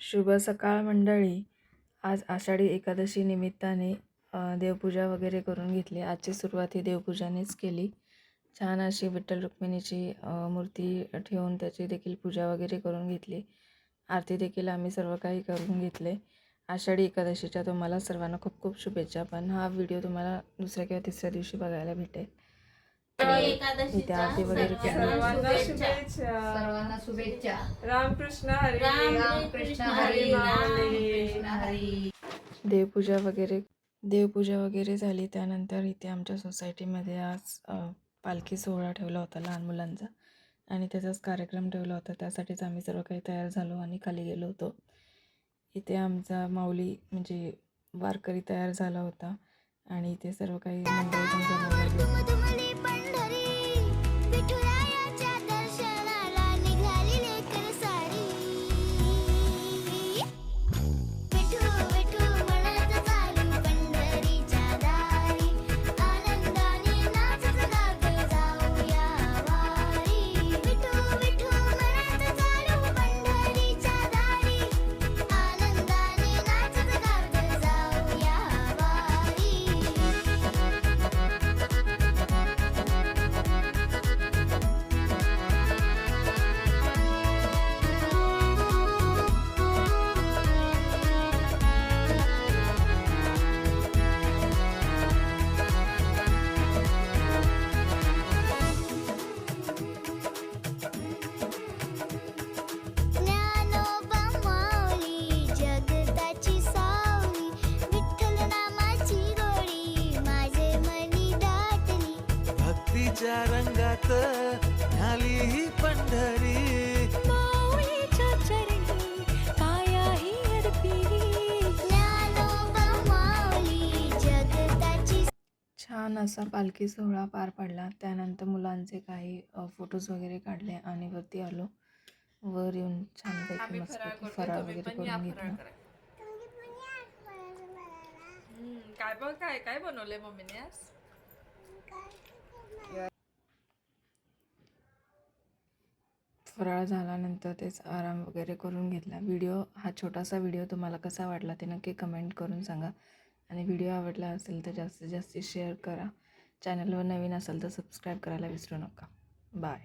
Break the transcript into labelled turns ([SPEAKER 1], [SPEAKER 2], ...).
[SPEAKER 1] शुभ सकाळ मंडळी. आज आषाढी एकादशी निमित्ताने देवपूजा वगैरे करून घेतली. आजची सुरुवात ही देवपूजानेच केली. छान अशी विठ्ठल रुक्मिणीची मूर्ती ठेवून त्याची देखील पूजा वगैरे करून घेतली. आरती देखील आम्ही सर्व काही करून घेतले. आषाढी एकादशीच्या तुम्हाला सर्वांना खूप खूप शुभेच्छा. पण हा व्हिडिओ तुम्हाला दुसऱ्या किंवा तिसऱ्या दिवशी बघायला भेटेल. इथे आरती वगैरे केली.
[SPEAKER 2] सर्वांना शुभेच्छा.
[SPEAKER 3] रामकृष्ण हरी.
[SPEAKER 2] रामकृष्ण हरी. रामकृष्ण हरी.
[SPEAKER 1] देवपूजा वगैरे झाली. त्यानंतर इथे आमच्या सोसायटीमध्ये आज पालखी सोहळा ठेवला होता लहान मुलांचा आणि त्याचाच कार्यक्रम ठेवला होता. त्यासाठीच आम्ही सर्व काही तयार झालो आणि खाली गेलो होतो. इथे आमचा माऊली म्हणजे वारकरी तयार झाला होता आणि इथे सर्व काही मंडळी पण जमवलं गेलं.
[SPEAKER 4] रंगात ढाली ही पंढरी
[SPEAKER 5] माऊलीच्या चरणी कायाही अर्पिली ज्ञानोबा माऊली जगताची.
[SPEAKER 1] छान असा पालखी सोहळा पार पडला. त्यानंतर मुलांचे काही फोटोज वगैरे काढले आणि वरती आलो. वर येऊन छानपैकी मस्त फराळ वगैरे करून घेतला.
[SPEAKER 3] काय काय बनवले मम्मीने आज?
[SPEAKER 1] फराळ झाल्यानंतर तेच आराम वगैरे करून घेतला. हा छोटासा व्हिडिओ तुम्हाला कसा वाटला ते नक्की कमेंट करून सांगा आणि व्हिडिओ आवडला असेल तर जास्तीत जास्त शेअर करा. चॅनलवर नवीन असेल तर सबस्क्राईब करायला विसरू नका. बाय.